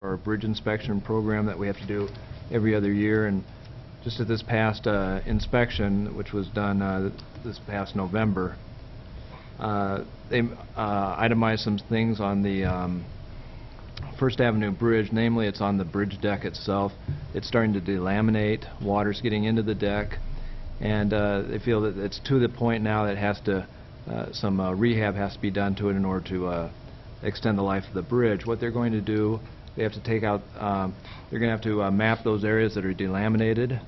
our bridge inspection program that we have to do every other year, and just at this past inspection, which was done this past November, they itemized some things on the First Avenue Bridge. Namely, it's on the bridge deck itself. It's starting to delaminate. Water's getting into the deck, and they feel that it's to the point now that it has to some rehab has to be done to it in order to extend the life of the bridge. What they're going to do, they have to take out, they're going to have to map those areas that are delaminated,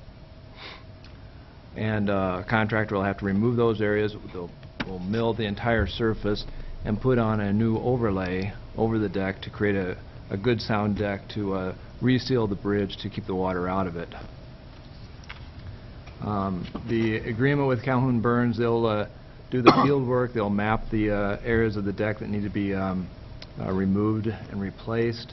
and a contractor will have to remove those areas. They'll mill the entire surface and put on a new overlay over the deck to create a good sound deck to reseal the bridge to keep the water out of it. The agreement with Calhoun Burns, they'll do the field work, they'll map the areas of the deck that need to be removed and replaced.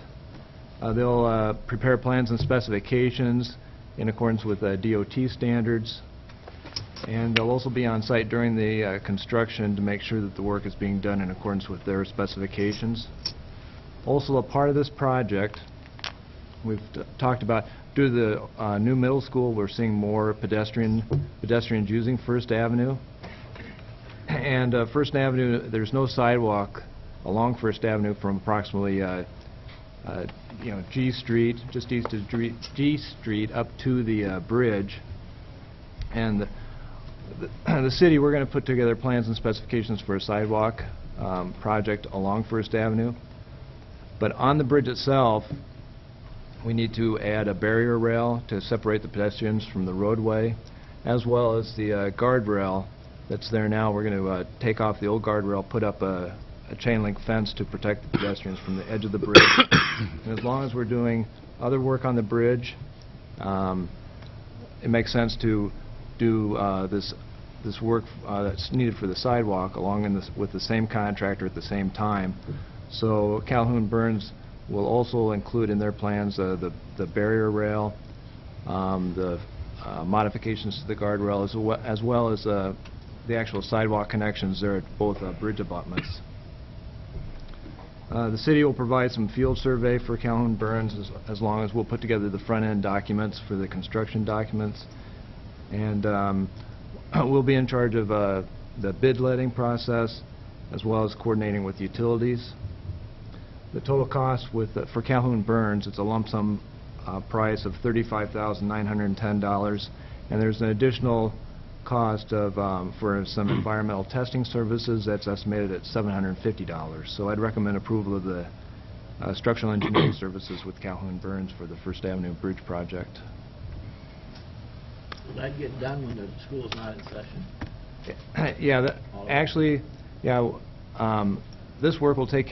They'll prepare plans and specifications in accordance with DOT standards, and they'll also be on site during the construction to make sure that the work is being done in accordance with their specifications. Also, a part of this project, we've talked about, due to the new middle school, we're seeing more pedestrians using First Avenue. And First Avenue, there's no sidewalk along First Avenue from approximately G Street, just east of G Street, up to the bridge. And the city, we're going to put together plans and specifications for a sidewalk project along First Avenue. But on the bridge itself, we need to add a barrier rail to separate the pedestrians from the roadway, as well as the guardrail that's there now. We're going to take off the old guardrail, put up a chain link fence to protect the pedestrians from the edge of the bridge. And as long as we're doing other work on the bridge, it makes sense to do this work that's needed for the sidewalk along with the same contractor at the same time. So Calhoun Burns will also include in their plans the barrier rail, the modifications to the guardrail, as well as the actual sidewalk connections there at both bridge abutments. The city will provide some field survey for Calhoun Burns as long as we'll put together the front-end documents for the construction documents. And we'll be in charge of the bid letting process as well as coordinating with utilities. The total cost for Calhoun Burns, it's a lump sum price of $35,910, and there's an additional cost of for some environmental testing services that's estimated at $750. So I'd recommend approval of the structural engineering services with Calhoun Burns for the First Avenue Bridge project. Will that get done when the school's not in session? Yeah, actually, yeah, this work will take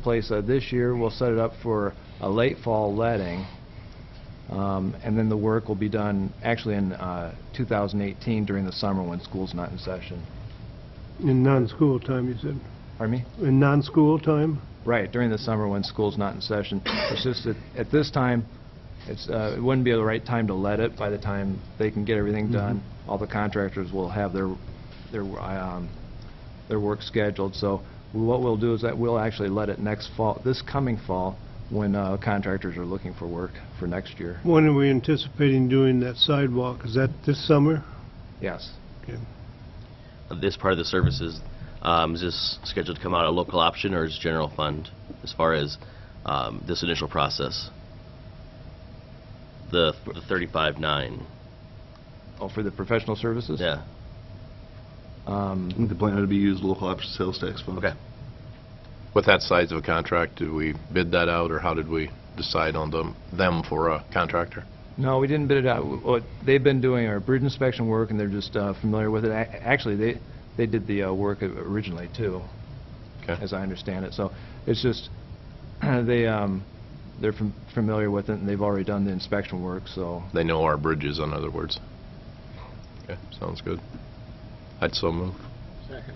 place this year. We'll set it up for a late fall letting, and then the work will be done actually in 2018 during the summer when school's not in session. In non-school time, you said? Pardon me? In non-school time? Right, during the summer when school's not in session. It's just that at this time, it wouldn't be the right time to let it. By the time they can get everything done, all the contractors will have their work scheduled. So what we'll do is that we'll actually let it next fall, this coming fall, when contractors are looking for work for next year. When are we anticipating doing that sidewalk? Is that this summer? Yes. Okay. This part of the services, is this scheduled to come out of local option or is general fund as far as this initial process? The 35.9. Oh, for the professional services? Yeah. I think the plan had to be used local option sales tax fund. Okay. With that size of a contract, did we bid that out, or how did we decide on them for a contractor? No, we didn't bid it out. They've been doing our bridge inspection work, and they're just familiar with it. Actually, they did the work originally too, Okay. as I understand it. So it's just they're familiar with it, and they've already done the inspection work. So They know our bridges, in other words. Okay, sounds good. I'd so move. Second.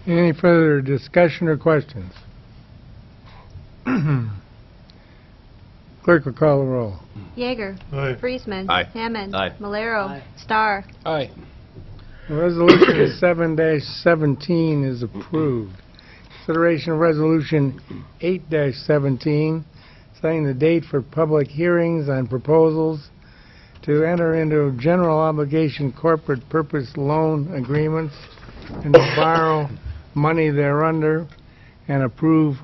Any further discussion or questions? Clerk will call the roll. Yeager. Aye. Friesman. Aye. Hammond. Aye. Malero. Aye. Starr. Aye. Resolution 7-17 is approved. Consideration of Resolution 8-17, setting the date for public hearings on proposals to enter into general obligation corporate purpose loan agreements and to borrow money thereunder, and approve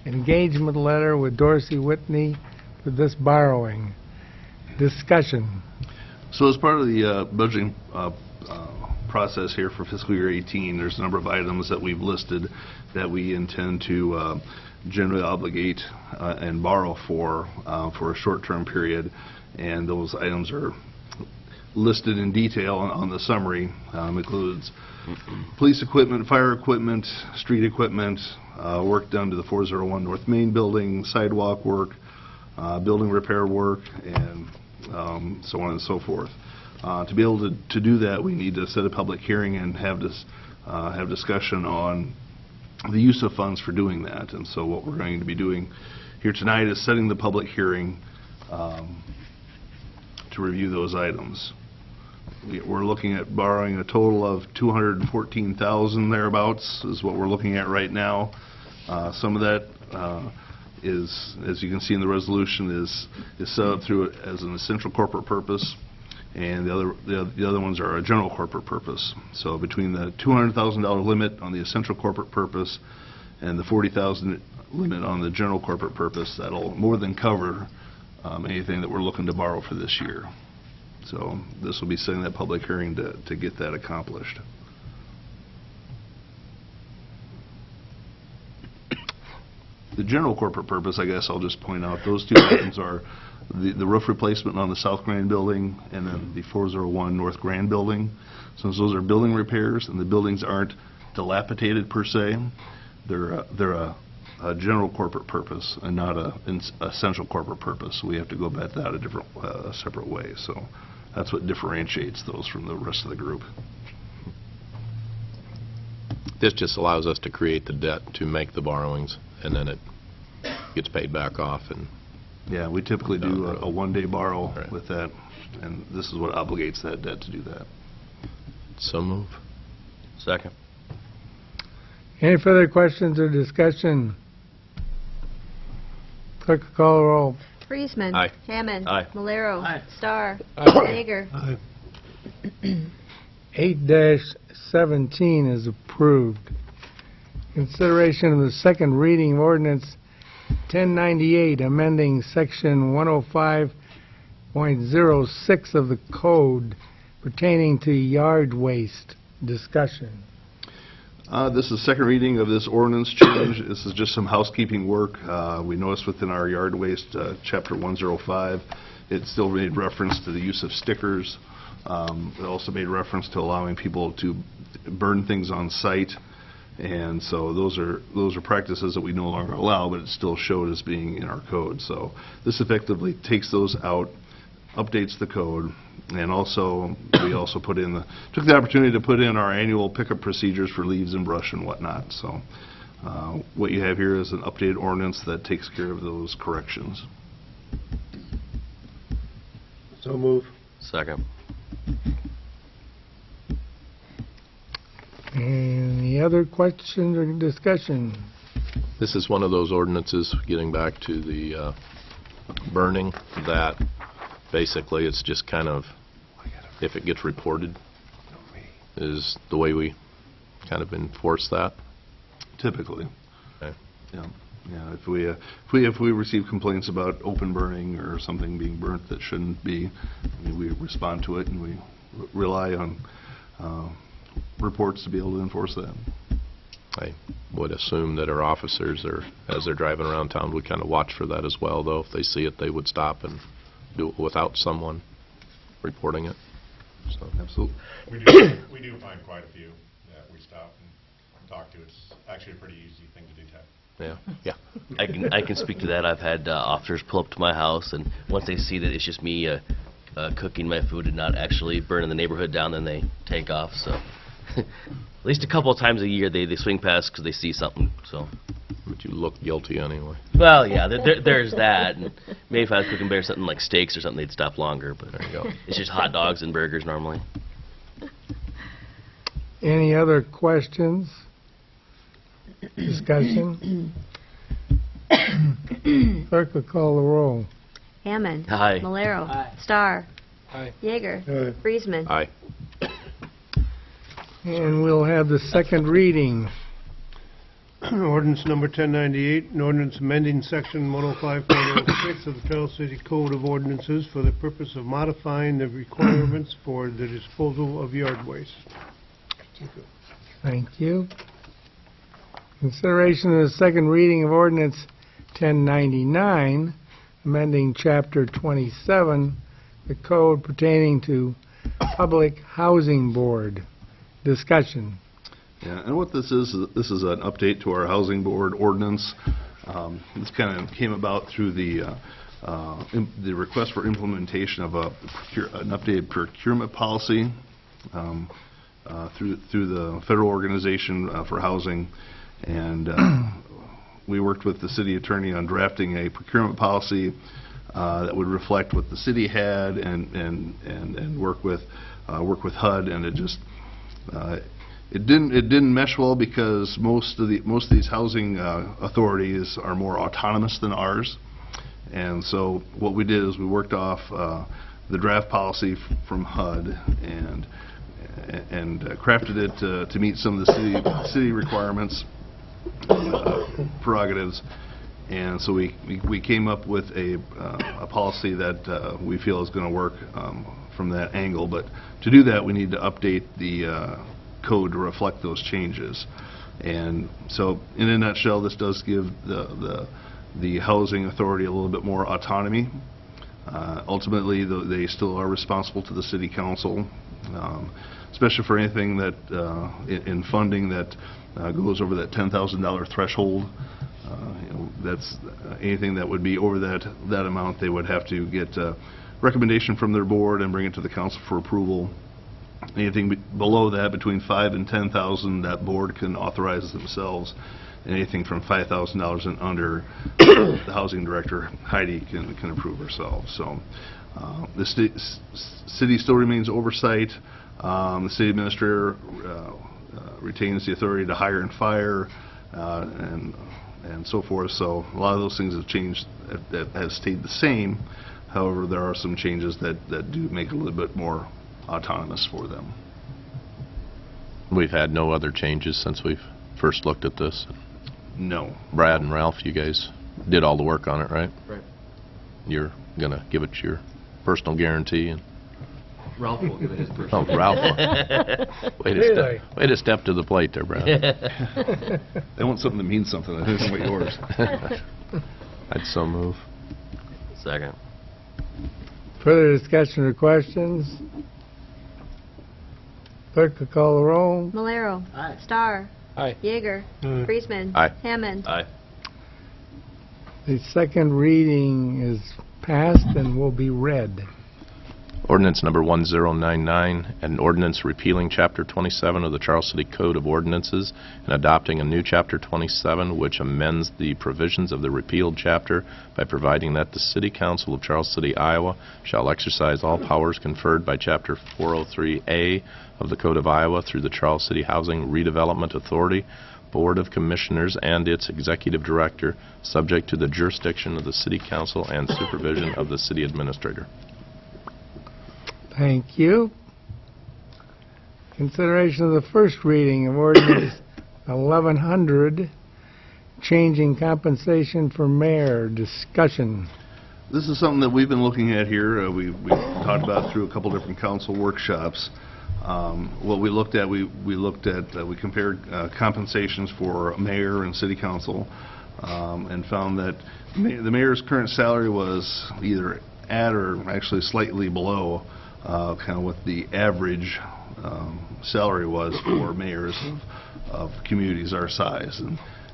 engagement letter with Dorsey Whitney for this borrowing. Discussion. So as part of the budgeting process here for fiscal year 18, there's a number of items that we've listed that we intend to generally obligate and borrow for a short-term period, and those items are listed in detail on the summary. Includes police equipment, fire equipment, street equipment, work done to the 401 North Main building, sidewalk work, building repair work, and so on and so forth. To be able to do that, we need to set a public hearing and have discussion on the use of funds for doing that. And so what we're going to be doing here tonight is setting the public hearing to review those items. We're looking at borrowing a total of $214,000 thereabouts is what we're looking at right now. Some of that is, as you can see in the resolution, is set up through it as an essential corporate purpose, and the other ones are a general corporate purpose. So between the $200,000 limit on the essential corporate purpose and the $40,000 limit on the general corporate purpose, that'll more than cover anything that we're looking to borrow for this year. So this will be setting that public hearing to get that accomplished. The general corporate purpose, I guess I'll just point out, those two items are the roof replacement on the South Grand building and then the 401 North Grand building. Since those are building repairs and the buildings aren't dilapidated per se, they're a general corporate purpose and not an essential corporate purpose. We have to go about that a separate way. So that's what differentiates those from the rest of the group. This just allows us to create the debt to make the borrowings, and then it gets paid back off. And Yeah, we typically do a one-day borrow Right. with that, and this is what obligates that debt to do that. so move. Second. Any further questions or discussion? Clerk will call the roll. Friesman. Aye. Hammond. Aye. Malero. Aye. Starr. Aye. Hager. 8-17 is approved. Consideration of the second reading of ordinance 1098, amending section 105.06 of the code pertaining to yard waste. Discussion. This is second reading of this ordinance change. This is just some housekeeping work. We noticed within our yard waste, chapter 105, it still made reference to the use of stickers. It also made reference to allowing people to burn things on site. And so those are practices that we no longer allow, but it still showed as being in our code. So this effectively takes those out, updates the code, and also we also took the opportunity to put in our annual pickup procedures for leaves and brush and whatnot. So what you have here is an updated ordinance that takes care of those corrections. So move. Second. Any other questions or discussion? This is one of those ordinances, getting back to the burning, that basically it's just kind of, if it gets reported, is the way we kind of enforce that. Typically. Okay. Yeah. Yeah, if we receive complaints about open burning or something being burnt that shouldn't be, I mean, we respond to it and we rely on reports to be able to enforce that. I would assume that our officers are, as they're driving around town, would kind of watch for that as well, though. If they see it, they would stop and do it without someone reporting it. So, Absolutely. We do find quite a few that we stop and talk to. It's actually a pretty easy thing to detect. yeah. I can speak to that. I've had officers pull up to my house, and once they see that it's just me cooking my food and not actually burning the neighborhood down, then they take off. So at least a couple of times a year they swing past because they see something. So. But you look guilty anyway. Well, yeah, there's that. And maybe if I was cooking better something like steaks or something, they'd stop longer. But There you go. it's just hot dogs and burgers normally. Any other questions? Discussion? Clerk will call the roll. Hammond. Aye. Malero. Aye. Starr. Aye. Yeager. Aye. Friesman. Aye. And we'll have the second reading. Ordinance number 1098, an ordinance amending section 105.06 of the Charles City Code of Ordinances for the purpose of modifying the requirements for the disposal of yard waste. Thank you. Consideration of the second reading of ordinance 1099, amending Chapter 27, the code pertaining to Public Housing Board. Discussion. Yeah, and what this is an update to our Housing Board ordinance. This kind of came about through the request for implementation of an updated procurement policy through the Federal Organization for Housing, and we worked with the city attorney on drafting a procurement policy that would reflect what the city had and work with HUD, and it just it didn't mesh well because most of these housing authorities are more autonomous than ours, and so what we did is we worked off the draft policy from HUD and crafted it to meet some of the city requirements, prerogatives, and so we came up with a policy that we feel is going to work from that angle. But to do that, we need to update the code to reflect those changes. And so, in a nutshell, this does give the housing authority a little bit more autonomy. Ultimately, they still are responsible to the city council, especially for anything that in funding that goes over that $10,000 threshold. That's anything that would be over that amount, they would have to get a recommendation from their board and bring it to the council for approval. Anything below that, between $5,000 and $10,000, that board can authorize themselves. Anything from $5,000 and under, the housing director, Heidi, can approve herself. So the city still remains oversight. The city administrator retains the authority to hire and fire and so forth. So a lot of those things have changed, that has stayed the same. However, there are some changes that do make it a little bit more autonomous for them. We've had no other changes since we've first looked at this. No. Brad and Ralph, you guys did all the work on it, right? Right. You're going to give it your personal guarantee? And Ralph will give it his personal. oh, Ralph. Way to step to the plate there, Brad. They want something to mean something. I think it's like yours. I'd so move. Second. Further discussion or questions? Clerk will call the roll. Malero. Aye. Starr. Aye. Yeager. Aye. Friesman. Aye. Hammond. Aye. The second reading is passed and will be read. Ordinance number 1099, an ordinance repealing Chapter 27 of the Charles City Code of Ordinances and adopting a new Chapter 27 which amends the provisions of the repealed chapter by providing that the City Council of Charles City, Iowa shall exercise all powers conferred by Chapter 403A of the Code of Iowa through the Charles City Housing Redevelopment Authority, Board of Commissioners, and its Executive Director, subject to the jurisdiction of the City Council and supervision of the City Administrator. Thank you. Consideration of the first reading of ordinance 1100, changing compensation for mayor. Discussion. This is something that we've been looking at here. We've talked about through a couple different council workshops. What we looked at, we compared compensations for mayor and city council, and found that the mayor's current salary was either at or actually slightly below kind of what the average salary was for mayors of communities our size.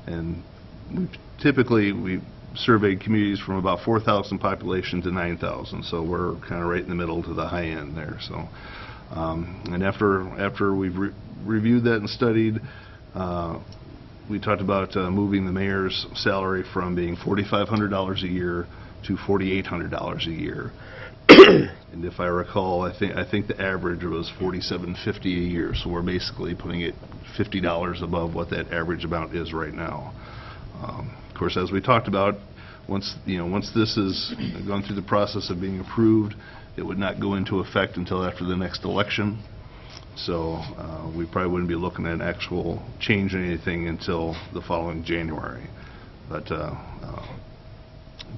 And we surveyed communities from about 4,000 population to 9,000, so we're kind of right in the middle to the high end there. So, and after we've reviewed that and studied, we talked about moving the mayor's salary from being $4,500 a year to $4,800 a year. And if I recall, I think the average was $4,750 a year. So we're basically putting it $50 above what that average amount is right now. Of course, as we talked about, once this is gone through the process of being approved, it would not go into effect until after the next election. So we probably wouldn't be looking at an actual change in anything until the following January. But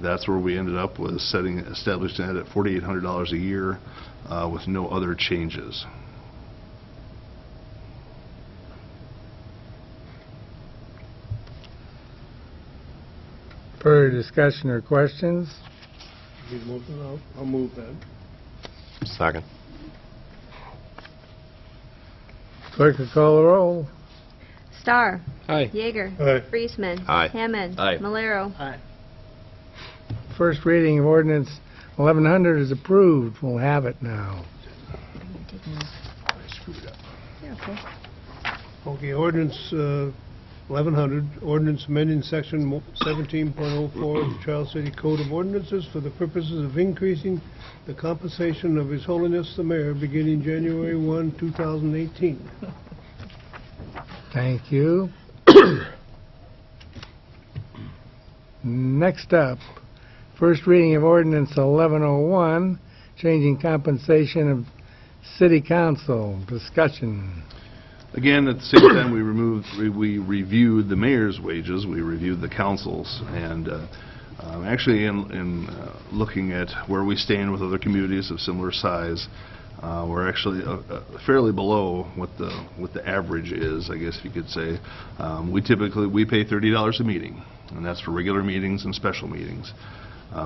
that's where we ended up, was establishing that at $4,800 a year with no other changes. Further discussion or questions? Need a motion? I'll move that. Second. Clerk will call the roll. Star. Aye. Yeager. Aye. Friesman. Aye. Hammond. Aye. Malero. Aye. First reading of ordinance 1100 is approved. We'll have it now. You're okay. Okay, ordinance 1100, ordinance amending section 17.04 of the Charles City Code of Ordinances for the purposes of increasing the compensation of His Holiness the Mayor beginning January 1, 2018. Thank you. Next up, first reading of ordinance 1101, changing compensation of city council. Discussion. Again, at the same time, we reviewed the mayor's wages, we reviewed the council's, and actually in looking at where we stand with other communities of similar size, we're actually fairly below what the average is, I guess you could say. We pay $30 a meeting, and that's for regular meetings and special meetings.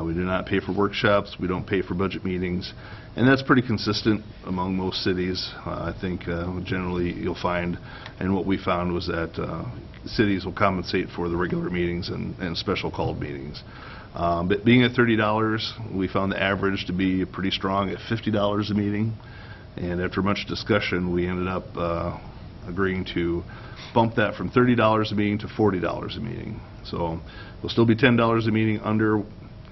We do not pay for workshops, we don't pay for budget meetings, and that's pretty consistent among most cities. I think generally you'll find, and what we found was that cities will compensate for the regular meetings and special called meetings. But being at $30, we found the average to be pretty strong at $50 a meeting, and after much discussion, we ended up agreeing to bump that from $30 a meeting to $40 a meeting. So we'll still be $10 a meeting under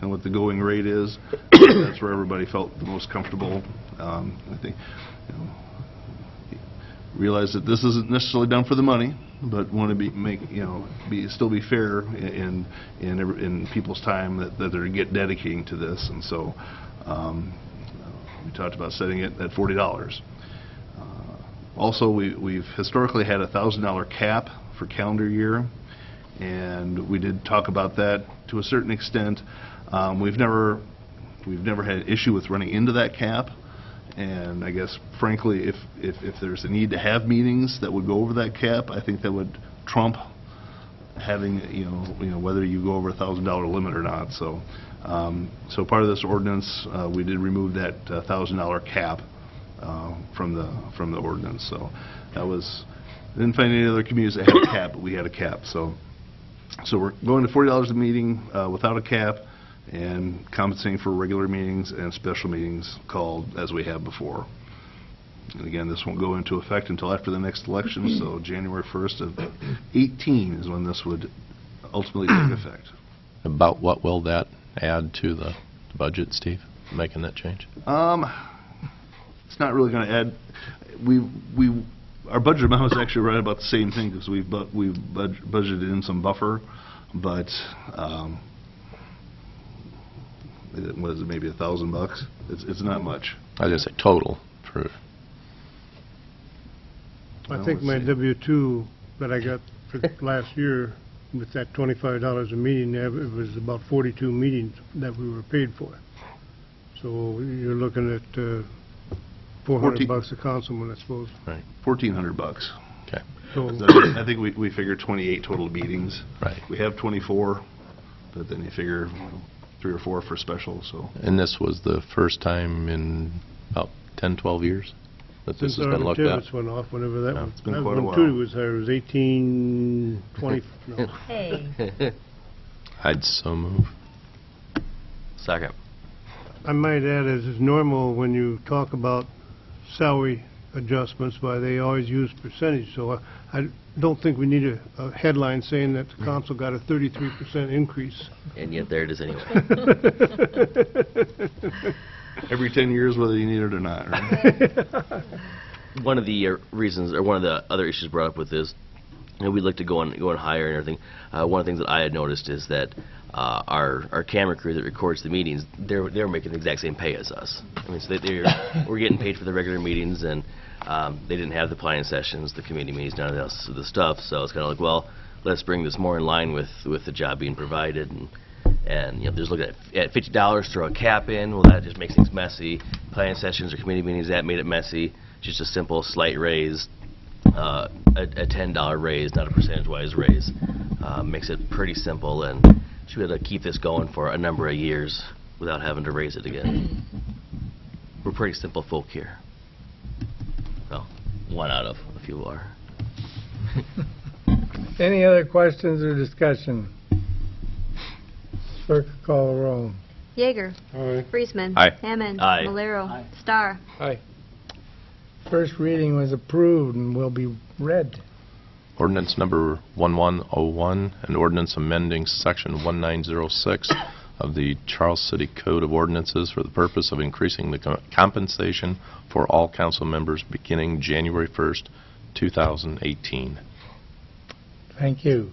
what the going rate is. That's where everybody felt the most comfortable. I think, realize that this isn't necessarily done for the money, but want to still be fair in people's time that they're dedicating to this, and so we talked about setting it at $40. Also, we've historically had a $1,000 cap for calendar year, and we did talk about that to a certain extent. We've never had an issue with running into that cap, and I guess frankly, if there's a need to have meetings that would go over that cap, I think that would trump having whether you go over $1,000 limit or not. So so part of this ordinance, we did remove that $1,000 cap from the ordinance. So that was, didn't find any other communities that had a cap, but we had a cap. So we're going to $40 a meeting without a cap, and compensating for regular meetings and special meetings called as we have before. And again, this won't go into effect until after the next election, so January 1st of 18 is when this would ultimately take effect. About what will that add to the budget, Steve, making that change? It's not really going to add. Our budget amount is actually right about the same thing, because we've budgeted in some buffer, but what is it, maybe $1,000? It's not much. I was going to say total for. I think my W-2 that I got for last year, with that $25 a meeting, it was about 42 meetings that we were paid for. So you're looking at $400 a councilman, I suppose. Right. $1,400. Okay. So I think we figured 28 total meetings. Right. We have 24, but then you figure 3 or 4 for special. So. And this was the first time in about 10, 12 years that this has been looked at. Since went off, whenever that was. It's been quite a while. When Tootie was hired, it was 1820. No. Hey. I'd so move. Second. I might add, as is normal when you talk about salary adjustments, why they always use percentage. So I don't think we need a headline saying that the council got a 33% increase. And yet there it is anyway. Every 10 years, whether you need it or not, right? One of the reasons, or one of the other issues brought up with this and we looked at going higher and everything. One of the things that I had noticed is that our camera crew that records the meetings, they're making the exact same pay as us. I mean, so we're getting paid for the regular meetings, and they didn't have the planning sessions, the committee meetings, none of the stuff. So it's kind of like, well, let's bring this more in line with the job being provided, and you know, just looking at $50, throw a cap in. Well, that just makes things messy. Planning sessions or committee meetings, that made it messy. Just a simple slight raise, a $10 raise, not a percentage-wise raise, makes it pretty simple, and should be able to keep this going for a number of years without having to raise it again. We're pretty simple folk here. Well, one out of a few are. Any other questions or discussion? Clerk, call the roll. Yeager. Aye. Friesman. Aye. Hammond. Aye. Malero. Aye. Star. Aye. First reading was approved and will be read. Ordinance number 1101, an ordinance amending section 1906 of the Charles City Code of Ordinances for the purpose of increasing the compensation for all council members beginning January 1st, 2018. Thank you.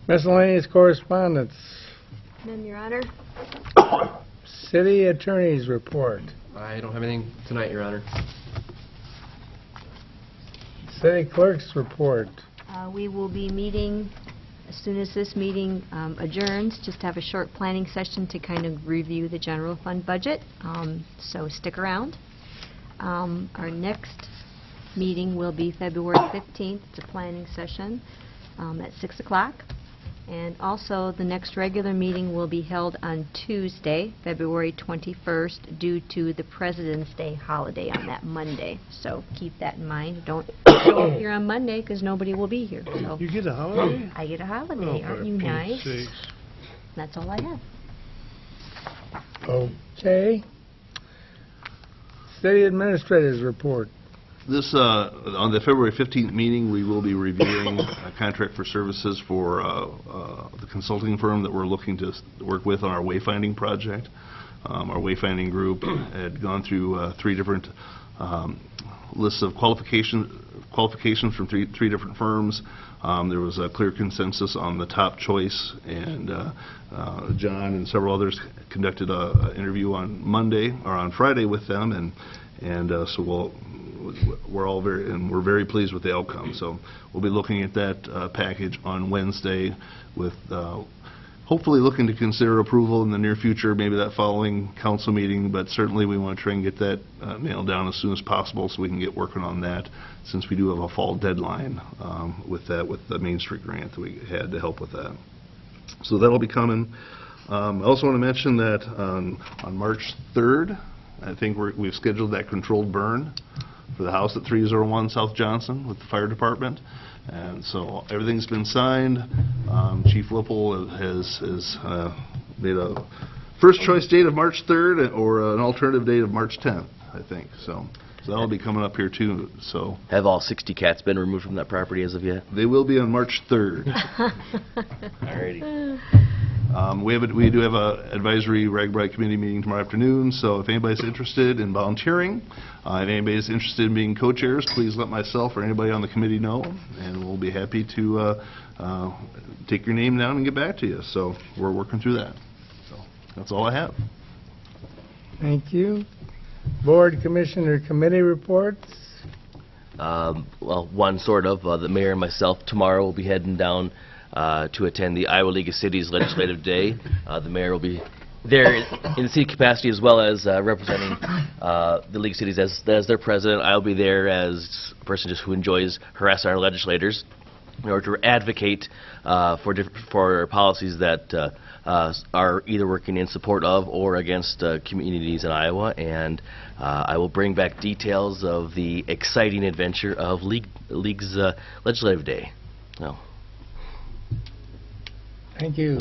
Miscellaneous correspondence. None, Your Honor. City Attorney's report. I don't have anything tonight, Your Honor. City Clerk's report. We will be meeting as soon as this meeting adjourns, just to have a short planning session to kind of review the general fund budget. So stick around. Our next meeting will be February 15th. It's a planning session at 6 o'clock. And also, the next regular meeting will be held on Tuesday, February 21st, due to the President's Day holiday on that Monday. So keep that in mind. Don't show up here on Monday, because nobody will be here. So You get a holiday? I get a holiday. Oh, Aren't for you Pete's nice? sakes. That's all I have. Okay. City Administrator's report. This, on the February 15th meeting, we will be reviewing a contract for services for the consulting firm that we're looking to work with on our wayfinding project. Our wayfinding group had gone through 3 different lists of qualifications from three different firms. There was a clear consensus on the top choice, and John and several others conducted an interview on Monday or on Friday with them, and so we're very pleased with the outcome. So we'll be looking at that package on Wednesday, with hopefully looking to consider approval in the near future, maybe that following council meeting, but certainly we want to try and get that nailed down as soon as possible so we can get working on that, since we do have a fall deadline with the Main Street grant that we had to help with that. So that'll be coming. I also want to mention that on March 3rd, I think we've scheduled that controlled burn for the house at 301 South Johnson with the fire department. And so everything's been signed. Chief Whipple has made a first choice date of March 3rd or an alternative date of March 10th, I think. So that'll be coming up here too. So Have all 60 cats been removed from that property as of yet? they will be on March 3rd. Alrighty. We do have a advisory RAGBRAI committee meeting tomorrow afternoon, so if anybody's interested in volunteering, if anybody's interested in being co-chairs, please let myself or anybody on the committee know, and we'll be happy to take your name down and get back to you. So we're working through that. So that's all I have. Thank you. Board, Commissioner, Committee reports. Well, one sort of. The mayor and myself tomorrow will be heading down to attend the Iowa League of Cities Legislative Day. The mayor will be there in the city capacity as well as representing the League of Cities as their president. I'll be there as a person just who enjoys harassing our legislators in order to advocate for policies that are either working in support of or against communities in Iowa. And I will bring back details of the exciting adventure of League's Legislative Day. So. Thank you.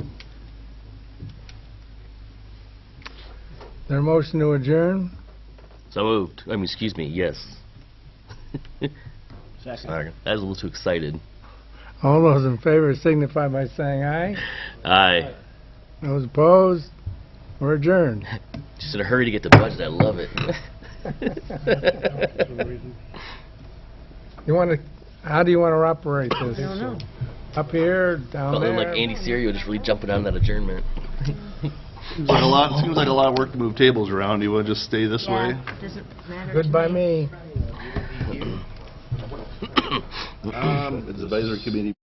There a motion to adjourn? So moved. I mean, excuse me, yes. Second. I was a little too excited. All those in favor signify by saying aye. Aye. Those opposed? We're adjourned. Just in a hurry to get the budget. I love it. You want to How do you want to operate this? I don't know. Up here, down Felt there? like Andy Serio just really jumping on that adjournment. Seems like a lot of work to move tables around. Do you want to just stay this way? Yeah, doesn't matter Good to by me. Advisory committee